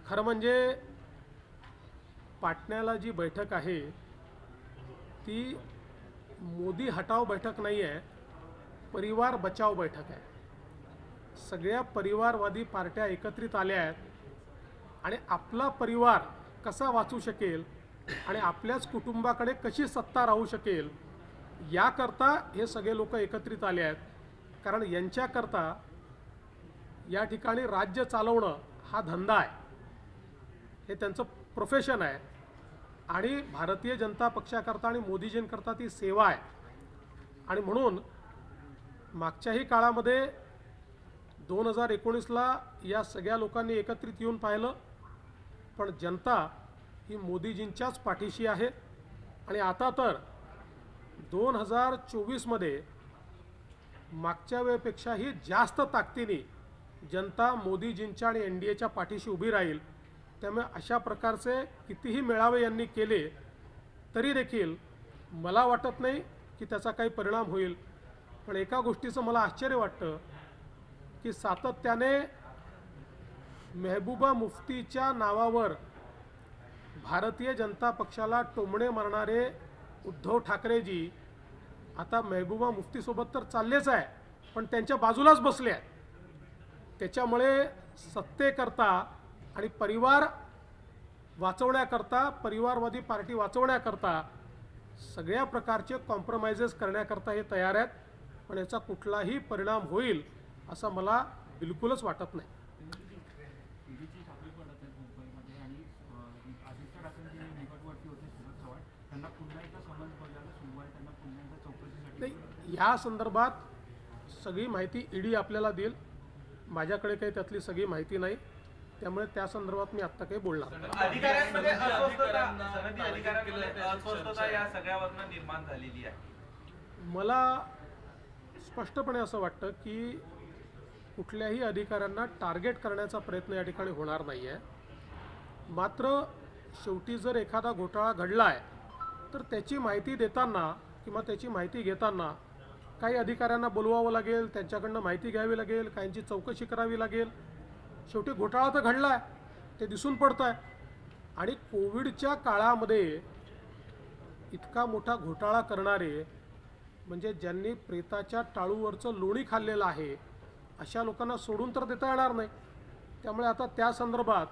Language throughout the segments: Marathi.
खरं म्हणजे पाटण्याला जी बैठक आहे ती मोदी हटाव बैठक नाही आहे, परिवार बचाव बैठक आहे। सगळ्या परिवारवादी पार्ट्या एकत्रित आल्या आहेत आणि आपला परिवार कसा वाचू शकेल आणि आपल्याच कुटुंबाकडे कशी सत्ता राहू शकेल याकरता हे सगळे लोक एकत्रित आले आहेत। कारण यांच्याकरता या ठिकाणी राज्य चालवणं हा धंदा आहे, हे त्यांचं प्रोफेशन आहे आणि भारतीय जनता पक्षाकरता आणि मोदीजींकरता ती सेवा आहे। आणि म्हणून मागच्याही काळामध्ये 2019ला या सगळ्या लोकांनी एकत्रित येऊन पाहिलं, पण जनता ही मोदीजींच्याच पाठीशी आहे। आणि आता तर 2024मध्ये मागच्या वेळेपेक्षाही जास्त ताकदीने जनता मोदीजींच्या आणि NDAच्या पाठीशी उभी राहील। त्यामुळे अशा प्रकारचे कितीही मेळावे यांनी केले तरी देखील मला वाटत नाही की त्याचा काही परिणाम होईल। पण एका गोष्टीचं मला आश्चर्य वाटतं की सातत्याने महबूबा मुफ्तीच्या नावावर भारतीय जनता पक्षाला टोमणे मारणारे उद्धव ठाकरेजी आता महबूबा मुफ्तीसोबत तर चाललेच आहे, पण त्यांच्या बाजूलाच बसले आहेत। त्याच्यामुळे सत्तेकरता आणि परिवार वाचवण्याकरता, परिवारवादी पार्टी वाचवण्याकरता सगळ्या प्रकारचे कॉम्प्रोमाइजेस करण्याकरता हे तयार आहेत। पण याचा कुठलाही परिणाम होईल असं मला बिलकुलच वाटत नाही। या संदर्भात सगळी माहिती ईडी आपल्याला देईल, माझ्याकडे काही त्यातली सगळी माहिती नाही, त्यामुळे त्या संदर्भात मी आत्ता काही बोलणार नाही। अधिकाऱ्यांमध्ये अस्वस्थता या सगळ्यावरनं निर्माण झालेली आहे। मला स्पष्टपणे असं वाटतं की कुठल्याही अधिकाऱ्यांना टार्गेट करण्याचा प्रयत्न या ठिकाणी होणार नाही आहे। मात्र शेवटी जर एखादा घोटाळा घडला आहे तर त्याची माहिती देताना किंवा त्याची माहिती घेताना काही अधिकाऱ्यांना बोलवावं लागेल, त्यांच्याकडनं माहिती घ्यावी लागेल, काहींची चौकशी करावी लागेल। शेवटी घोटाळा तर घडला आहे, ते दिसून पडतं आहे। आणि कोविडच्या काळामध्ये इतका मोठा घोटाळा करणारे म्हणजे ज्यांनी प्रेताच्या टाळूवरचं लोणी खाल्लेलं आहे अशा लोकांना सोडून तर देता येणार नाही। त्यामुळे आता त्या संदर्भात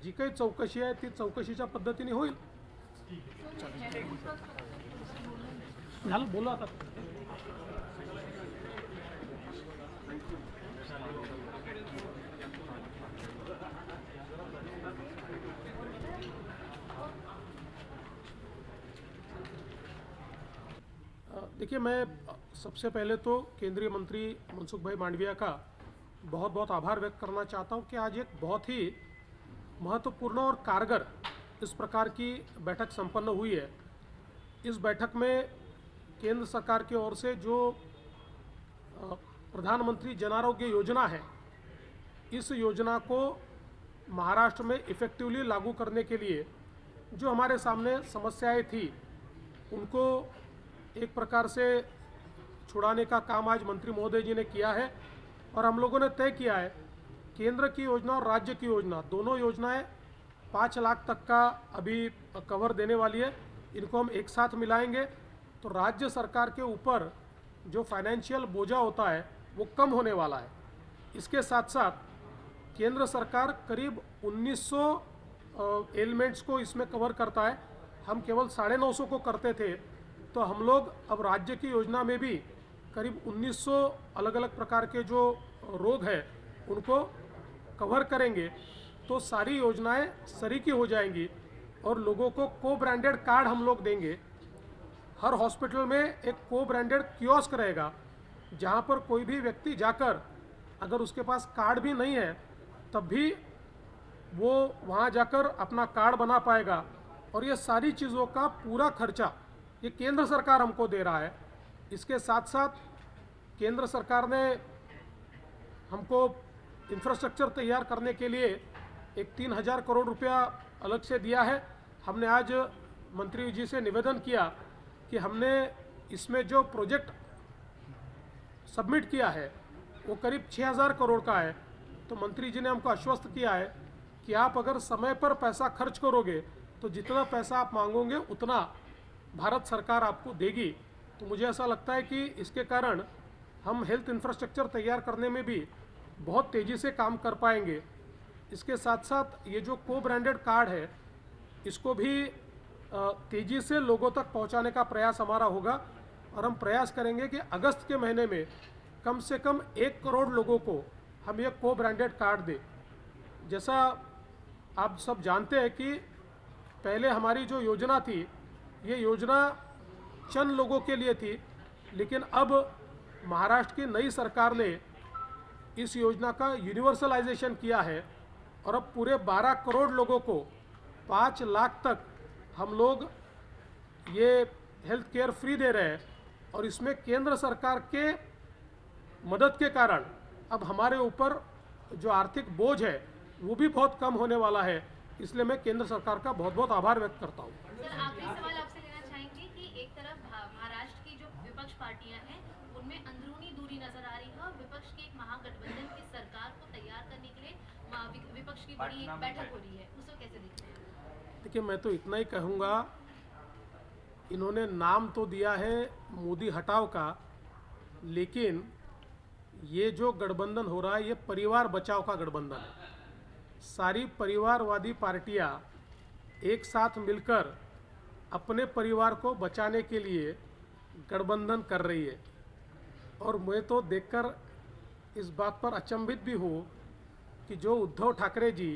जी काही चौकशी आहे ती चौकशीच्या पद्धतीने होईल। झालं, बोला आता। देखिए, मैं सबसे पहले तो केंद्रीय मंत्री मनसुख भाई मांडविया का बहुत बहुत आभार व्यक्त करना चाहता हूं कि आज एक बहुत ही महत्वपूर्ण और कारगर इस प्रकार की बैठक संपन्न हुई है। इस बैठक में केंद्र सरकार की ओर से जो प्रधानमंत्री जन आरोग्य योजना है, इस योजना को महाराष्ट्र में इफ़ेक्टिवली लागू करने के लिए जो हमारे सामने समस्याएं थी उनको एक प्रकार से छुड़ाने का काम आज मंत्री महोदय जी ने किया है। और हम लोगों ने तय किया है केंद्र की योजना और राज्य की योजना, दोनों योजनाएं 5 लाख तक का अभी कवर देने वाली है। इनको हम एक साथ मिलाएंगे तो राज्य सरकार के ऊपर जो फाइनेंशियल बोझा होता है वो कम होने वाला है। इसके साथ साथ केंद्र सरकार करीब 1900 एलिमेंट्स को इसमें कवर करता है, हम केवल 950 को करते थे। तो हम लोग अब राज्य की योजना में भी करीब 1900 अलग अलग प्रकार के जो रोग हैं उनको कवर करेंगे, तो सारी योजनाएं सरीकी हो जाएंगी और लोगों को को ब्रांडेड कार्ड हम लोग देंगे। हर हॉस्पिटल में एक को ब्रांडेड कियोस्क रहेगा, जहां पर कोई भी व्यक्ति जाकर अगर उसके पास कार्ड भी नहीं है तब भी वो वहां जाकर अपना कार्ड बना पाएगा। और ये सारी चीज़ों का पूरा खर्चा ये केंद्र सरकार हमको दे रहा है। इसके साथ साथ केंद्र सरकार ने हमको इंफ्रास्ट्रक्चर तैयार करने के लिए एक 3000 करोड़ रुपया अलग से दिया है। हमने आज मंत्री जी से निवेदन किया कि हमने इसमें जो प्रोजेक्ट सबमिट किया है वो करीब 6000 करोड़ का है। तो मंत्री जी ने हमको आश्वस्त किया है कि आप अगर समय पर पैसा खर्च करोगे तो जितना पैसा आप मांगोगे उतना भारत सरकार आपको देगी। तो मुझे ऐसा लगता है कि इसके कारण हम हेल्थ इंफ्रास्ट्रक्चर तैयार करने में भी बहुत तेज़ी से काम कर पाएंगे। इसके साथ साथ ये जो को ब्रांडेड कार्ड है इसको भी तेज़ी से लोगों तक पहुंचाने का प्रयास हमारा होगा और हम प्रयास करेंगे कि अगस्त के महीने में कम से कम 1 करोड़ लोगों को हम ये को ब्रांडेड कार्ड दें। जैसा आप सब जानते हैं कि पहले हमारी जो योजना थी ये योजना चंद लोगों के लिए थी, लेकिन अब महाराष्ट्र की नई सरकार ने इस योजना का यूनिवर्सलाइजेशन किया है और अब पूरे 12 करोड़ लोगों को 5 लाख तक हम लोग ये हेल्थ केयर फ्री दे रहे हैं। और इसमें केंद्र सरकार के मदद के कारण अब हमारे ऊपर जो आर्थिक बोझ है वो भी बहुत कम होने वाला है। इसलिए मैं केंद्र सरकार का बहुत बहुत आभार व्यक्त करता हूँ। सर, आखिरी सवाल आपसे लेना चाहेंगे कि एक तरफ महाराष्ट्र की जो विपक्ष पार्टियां हैं उनमें अंदरूनी दूरी नजर आ रही है और विपक्ष के एक महागठबंधन की सरकार को तैयार करने के लिए विपक्ष की बड़ी एक बैठक हो रही है, उसको कैसे देखते हैं? देखिए, मैं तो इतना ही कहूँगा, इन्होंने नाम तो दिया है मोदी हटाओ का, लेकिन ये जो गठबंधन हो रहा है ये परिवार बचाओ का गठबंधन है। सारी परिवारवादी पार्टियां एक साथ मिलकर अपने परिवार को बचाने के लिए गठबंधन कर रही है। और मैं तो देखकर इस बात पर अचंभित भी हूँ कि जो उद्धव ठाकरे जी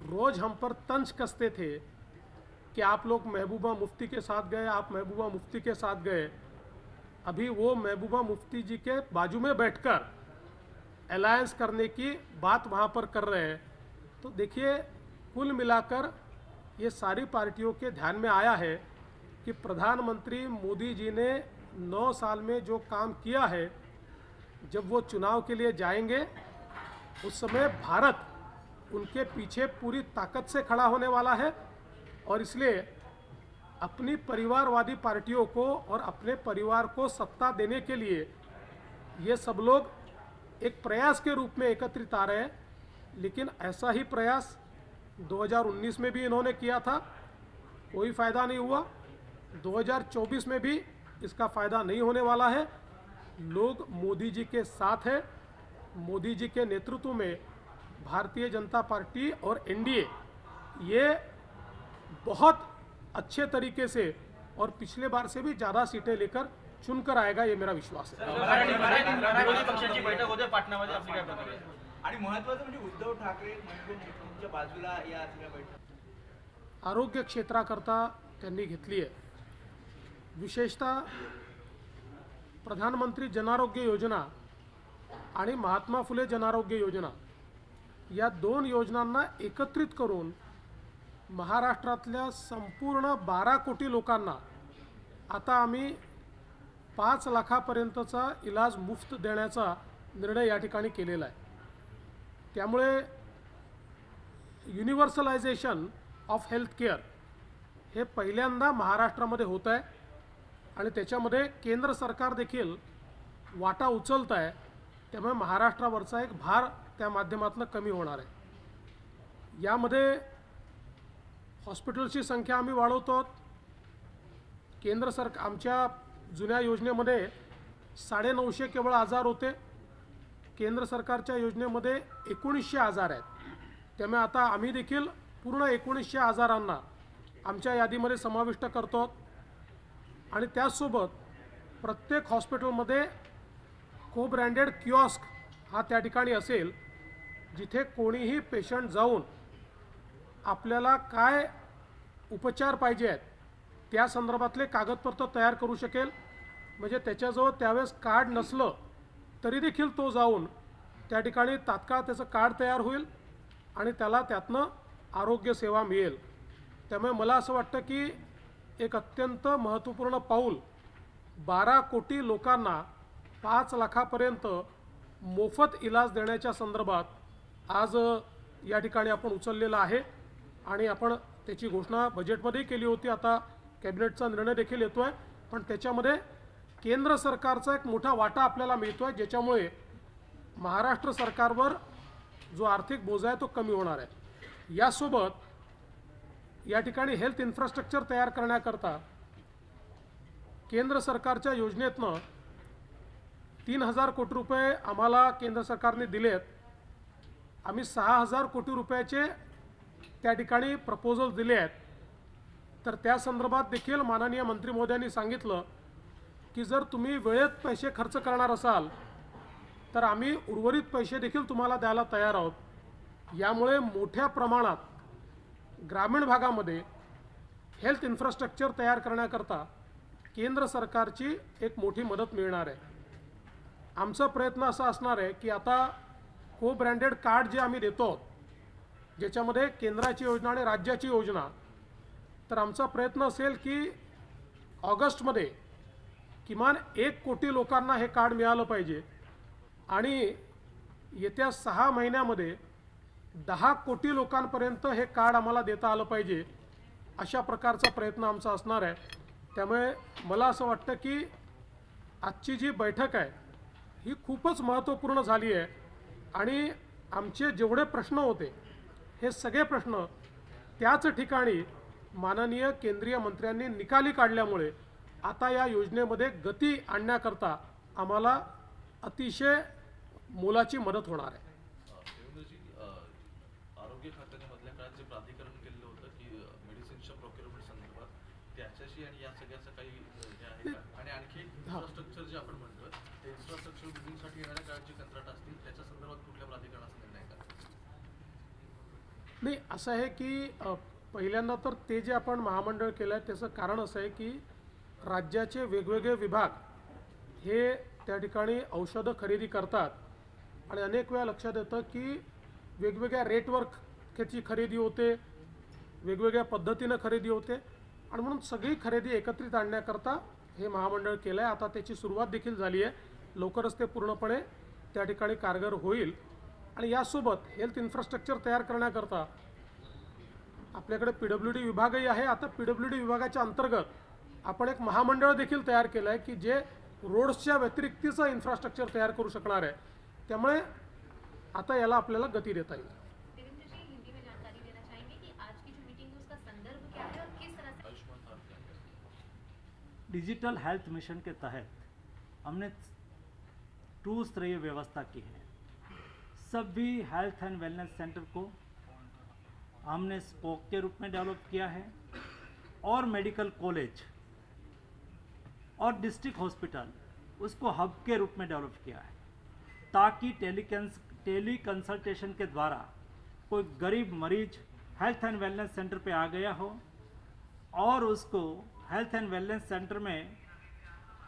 रोज़ हम पर तंज कसते थे कि आप लोग महबूबा मुफ्ती के साथ गए, आप महबूबा मुफ्ती के साथ गए, अभी वो महबूबा मुफ्ती जी के बाजू में बैठकर अलायंस करने की बात वहाँ पर कर रहे हैं। तो देखिए, कुल मिलाकर ये सारी पार्टियों के ध्यान में आया है कि प्रधानमंत्री मोदी जी ने 9 साल में जो काम किया है, जब वो चुनाव के लिए जाएंगे उस समय भारत उनके पीछे पूरी ताकत से खड़ा होने वाला है। और इसलिए अपनी परिवारवादी पार्टियों को और अपने परिवार को सत्ता देने के लिए ये सब लोग एक प्रयास के रूप में एकत्रित आ रहे हैं। लेकिन ऐसा ही प्रयास 2019 में भी इन्होंने किया था, कोई फ़ायदा नहीं हुआ। 2024 में भी इसका फ़ायदा नहीं होने वाला है। लोग मोदी जी के साथ हैं। मोदी जी के नेतृत्व में भारतीय जनता पार्टी और एनडीए ये बहुत अच्छे तरीके से और पिछले बार से भी ज़्यादा सीटें लेकर चुनकर आएगा, ये मेरा विश्वास है। विरोधी पक्षांची बैठक होते पाटणामध्ये, आपली काय प्रतिक्रिया आहे? आणि महत्त्वाचं म्हणजे उद्धव ठाकरे मुख्यमंत्र्यांच्या बाजूला या सगळ्या बैठक आरोग्य क्षेत्राकरता त्यांनी घेतली आहे। विशेषतः प्रधानमंत्री जनआरोग्य योजना आणि महात्मा फुले जनआरोग्य योजना या 2 योजनांना एकत्रित करून महाराष्ट्रातल्या संपूर्ण 12 कोटी लोकांना आता आम्ही 5 लाखापर्यंतचा इलाज मुफ्त देण्याचा निर्णय या ठिकाणी केलेला आहे। त्यामुळे युनिव्हर्सलायझेशन ऑफ हेल्थ केअर हे पहिल्यांदा महाराष्ट्रामध्ये होत आहे आणि त्याच्यामध्ये केंद्र सरकार देखील वाटा उचलत आहे। त्यामुळे महाराष्ट्रावरचा एक भार त्या माध्यमातून कमी होणार आहे। यामध्ये हॉस्पिटलची संख्या आम्ही वाढवतो। केंद्र सरकार आमच्या जुन्या योजनेमध्ये 950 केवळ आजार होते, केंद्र सरकारच्या योजनेमध्ये 1900 आजार आहेत। त्यामुळे आता आम्ही देखील पूर्ण 1900 आजारांना आमच्या यादीमध्ये समाविष्ट करतो आणि त्यासोबत प्रत्येक हॉस्पिटलमध्ये को ब्रँडेड किऑस्क हा त्या ठिकाणी असेल, जिथे कोणीही पेशंट जाऊन आपल्याला काय उपचार पाहिजे आहेत त्या संदर्भातले कागदपत्र तयार करू शकेल। म्हणजे त्याच्याजवळ त्यावेळेस कार्ड नसलं तरी देखील तो जाऊन त्या ठिकाणी तात्काळ त्याचं कार्ड तयार होईल आणि त्याला त्यातनं आरोग्य सेवा मिळेल। त्यामुळे मला असं वाटतं की एक अत्यंत महत्त्वपूर्ण पाऊल 12 कोटी लोकांना 5 लाखापर्यंत मोफत इलाज देण्याच्या संदर्भात आज या ठिकाणी आपण उचललेला आहे आणि आपण त्याची घोषणा बजेटमध्ये केली होती। आता कॅबिनेटचा निर्णय देखील येतो आहे, पण त्याच्यामध्ये केंद्र सरकारचा एक मोठा वाटा आपल्याला मिळतो आहे, ज्याच्यामुळे महाराष्ट्र सरकारवर जो आर्थिक बोजा आहे तो कमी होणार आहे। यासोबत या ठिकाणी हेल्थ इन्फ्रास्ट्रक्चर तयार करण्याकरता केंद्र सरकारच्या योजनेतनं 3000 कोटी रुपये आम्हाला केंद्र सरकारने दिलेत। आम्ही 6000 कोटी रुपयाचे त्या ठिकाणी प्रपोजल दिले आहेत। तर त्या संदर्भात देखील माननीय मंत्री महोदयांनी सांगितलं की जर तुम्ही वेळेत पैसे खर्च करणार असाल तर आम्ही उर्वरित पैसे देखील तुम्हाला द्यायला तयार आहोत। यामुळे मोठ्या प्रमाणात ग्रामीण भागामध्ये हेल्थ इन्फ्रास्ट्रक्चर तयार करण्याकरता केंद्र सरकारची एक मोठी मदत मिळणार आहे। आमचा प्रयत्न असा असणार आहे की आता को ब्रँडेड कार्ड जे आम्ही देतो ज्याच्यामध्ये केंद्राची योजना आणि राज्याची योजना, तर आमचा प्रयत्न असेल की ऑगस्टमध्ये किमान 1 कोटी लोकांना हे कार्ड मिळालं पाहिजे आणि येत्या 6 महिन्यामध्ये 10 कोटी लोकांपर्यंत हे कार्ड आम्हाला देता आलं पाहिजे। अशा प्रकारचा प्रयत्न आमचा असणार आहे। त्यामुळे मला असं वाटतं की आजची जी बैठक आहे ही खूपच महत्त्वपूर्ण झाली आहे आणि आमचे जेवढे प्रश्न होते हे सगळे प्रश्न त्याच ठिकाणी माननीय केंद्रीय मंत्र्यांनी निकाली काढल्यामुळे आता या योजनेमध्ये गती आणण्याकरता आम्हाला अतिशय मोलाची मदत होणार आहे। देवेंद्रजी, आरोग्य खात्याने मधल्या काळात जे प्राधिकरण केलेलं होतं की मेडिसिनच्या प्रोक्युरमेंट संदर्भात त्याच्याशी आणि या सगळ्याचं काही हे आहे का? आणि आणखी इन्फ्रास्ट्रक्चर जे आपण म्हणतोय ते इन्फ्रास्ट्रक्चर बिल्डिंगसाठी येणाऱ्या काळात जी कंत्राट असतील त्याच्या संदर्भात कुठल्या प्राधिकरणाचा निर्णय का? नाही, असं आहे की पहिल्यांदा तर ते जे आपण महामंडळ केलं आहे त्याचं कारण असं आहे की राज्याचे वेगवेगळे विभाग हे त्या ठिकाणी औषधं खरेदी करतात आणि अनेक वेळा लक्षात येतं की वेगवेगळ्या रेटवर त्याची खरेदी होते, वेगवेगळ्या पद्धतीनं खरेदी होते आणि म्हणून सगळी खरेदी एकत्रित आणण्याकरता हे महामंडळ केलं आहे। आता त्याची सुरुवात देखील झाली आहे, लवकरच ते पूर्णपणे त्या ठिकाणी कारगर होईल। आणि यासोबत हेल्थ इन्फ्रास्ट्रक्चर तयार करण्याकरता आपल्याकडे PWD विभागही आहे। आता PWD विभागाच्या अंतर्गत आपण एक महामंडळ देखील तयार केलं आहे की जे रोड्सच्या व्यतिरिक्तचं इन्फ्रास्ट्रक्चर तयार करू शकणार आहे। त्यामुळे आता याला आपल्याला गती देता येईल। देवेंद्र जी, हिंदी में जानकारी देना चाहेंगे कि आज की जो मीटिंग है उसका संदर्भ क्या है और किस तरह से आयुष्मान भारत के अंदर डिजिटल हेल्थ मिशन के तहत हमने 2 स्तरीय व्यवस्था की है। सभी हेल्थ एंड वेलनेस सेंटर को हमने स्पोक के रूप में डेवलप किया है और मेडिकल कॉलेज और डिस्ट्रिक्ट हॉस्पिटल उसको हब के रूप में डेवलप किया है ताकि टेली कंसल्टेशन के द्वारा कोई गरीब मरीज हेल्थ एंड वेलनेस सेंटर पे आ गया हो और उसको हेल्थ एंड वेलनेस सेंटर में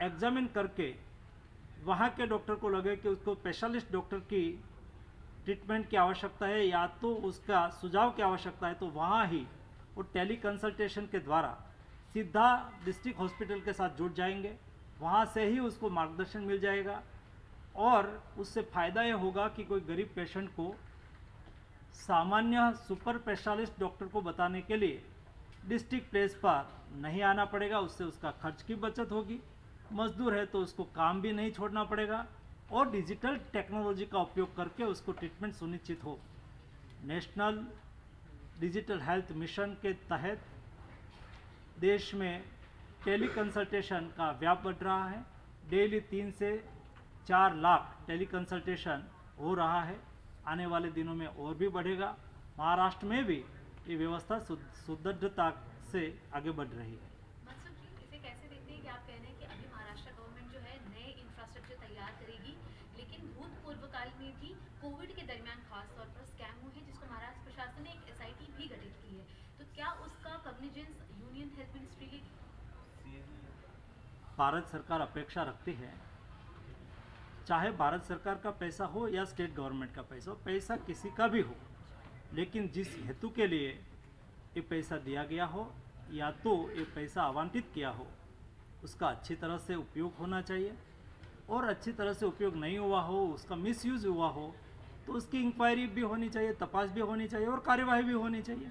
एग्जामिन करके वहाँ के डॉक्टर को लगे कि उसको स्पेशलिस्ट डॉक्टर की ट्रीटमेंट की आवश्यकता है या तो उसका सुझाव की आवश्यकता है तो वहाँ ही वो टेली कंसल्टेशन के द्वारा सीधा डिस्ट्रिक्ट हॉस्पिटल के साथ जुड़ जाएंगे। वहाँ से ही उसको मार्गदर्शन मिल जाएगा और उससे फ़ायदा ये होगा कि कोई गरीब पेशेंट को सामान्य सुपर स्पेशलिस्ट डॉक्टर को बताने के लिए डिस्ट्रिक्ट प्लेस पर नहीं आना पड़ेगा। उससे उसका खर्च की बचत होगी, मजदूर है तो उसको काम भी नहीं छोड़ना पड़ेगा और डिजिटल टेक्नोलॉजी का उपयोग करके उसको ट्रीटमेंट सुनिश्चित हो। नेशनल डिजिटल हेल्थ मिशन के तहत देश में टेली कंसल्टेशन का व्याप बढ़ रहा है। डेली 3 से 4 लाख टेली कंसल्टेशन हो रहा है। आने वाले दिनों में और भी बढ़ेगा। महाराष्ट्र में भी ये व्यवस्था सुदृढ़ता से आगे बढ़ रही है। मनसुख जी, इसे कैसे देखते हैं कि आप कह रहे हैं कि अभी महाराष्ट्र गवर्नमेंट जो है नए इंफ्रास्ट्रक्चर तैयार करेगी, लेकिन भूतपूर्व काल में भी कोविड के दरमियान खास तौर पर स्कैम हुए हैं जिसको महाराष्ट्र प्रशासन ने एक SIT भी गठित की है, तो क्या उसका कॉग्निजेंस यूनियन हेल्थ मिनिस्ट्री लेगी? भारत सरकार अपेक्षा रखती है, चाहे भारत सरकार का पैसा हो या स्टेट गवर्नमेंट का पैसा हो, पैसा किसी का भी हो, लेकिन जिस हेतु के लिए ये पैसा दिया गया हो या तो ये पैसा आवंटित किया हो उसका अच्छी तरह से उपयोग होना चाहिए और अच्छी तरह से उपयोग नहीं हुआ हो, उसका मिसयूज हुआ हो तो उसकी इंक्वायरी भी होनी चाहिए, तपास भी होनी चाहिए और कार्यवाही भी होनी चाहिए।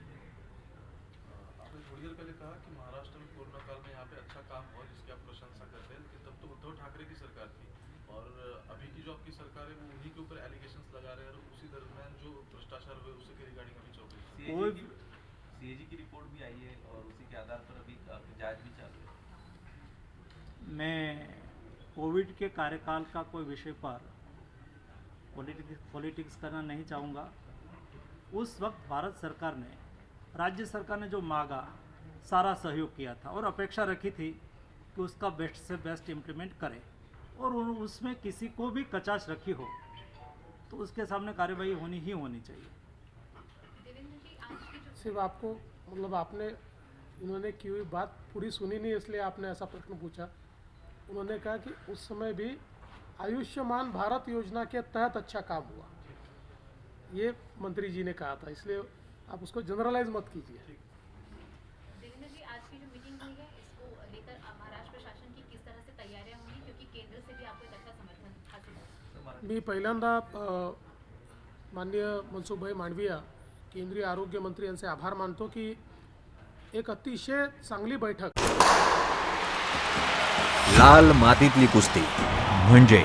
आपने थोड़ी देर पहले कहा कि महाराष्ट्र में कोरोना काल में यहाँ पे अच्छा काम हुआ जिसकी आप प्रशंसा करते हैं, लेकिन तब तो उद्धव ठाकरे की सरकार थी और अभी की जो आपकी सरकार है वो उन्हीं के ऊपर एलिगेशंस लगा रहे हैं और उसी दरमियान जो भ्रष्टाचार हुए उसी की रिगार्डिंग अभी चल रही है। कोई सीएजी की रिपोर्ट भी आई है और उसी के आधार पर अभी जांच भी चालू है। मैं कोविड के कार्यकाल का कोई विषय पर पॉलिटिक्स करना नहीं चाहूँगा। उस वक्त भारत सरकार ने, राज्य सरकार ने जो मांगा सारा सहयोग किया था और अपेक्षा रखी थी कि उसका बेस्ट से बेस्ट इम्प्लीमेंट करे और उसमें किसी को भी कचाश रखी हो तो उसके सामने कार्यवाही होनी ही होनी चाहिए। देवेंद्र जी, आज की जो सिर्फ आपको मतलब आपने इन्होंने की हुई बात पूरी सुनी नहीं, इसलिए आपने ऐसा प्रश्न पूछा। उन्होंने कहा कि उस समय भी आयुष्मान भारत योजना के तहत अच्छा काम हुआ, ये मंत्री जी ने कहा था, इसलिए आप उसको जनरलाइज मत कीजिए। देवेंद्र जी, आज की जो मीटिंग हुई है इसको लेकर महाराष्ट्र प्रशासन की किस तरह से तैयारियां होंगी, क्योंकि केंद्र से भी आपको एक अच्छा समर्थन हासिल है। मी पहिल्यांदा माननीय मनसुखभाई मांडविया केंद्रीय आरोग्य मंत्री यांचे आभार मानतो की एक अतिशय चांगली बैठक लाल मातीतली कुस्ती म्हणजे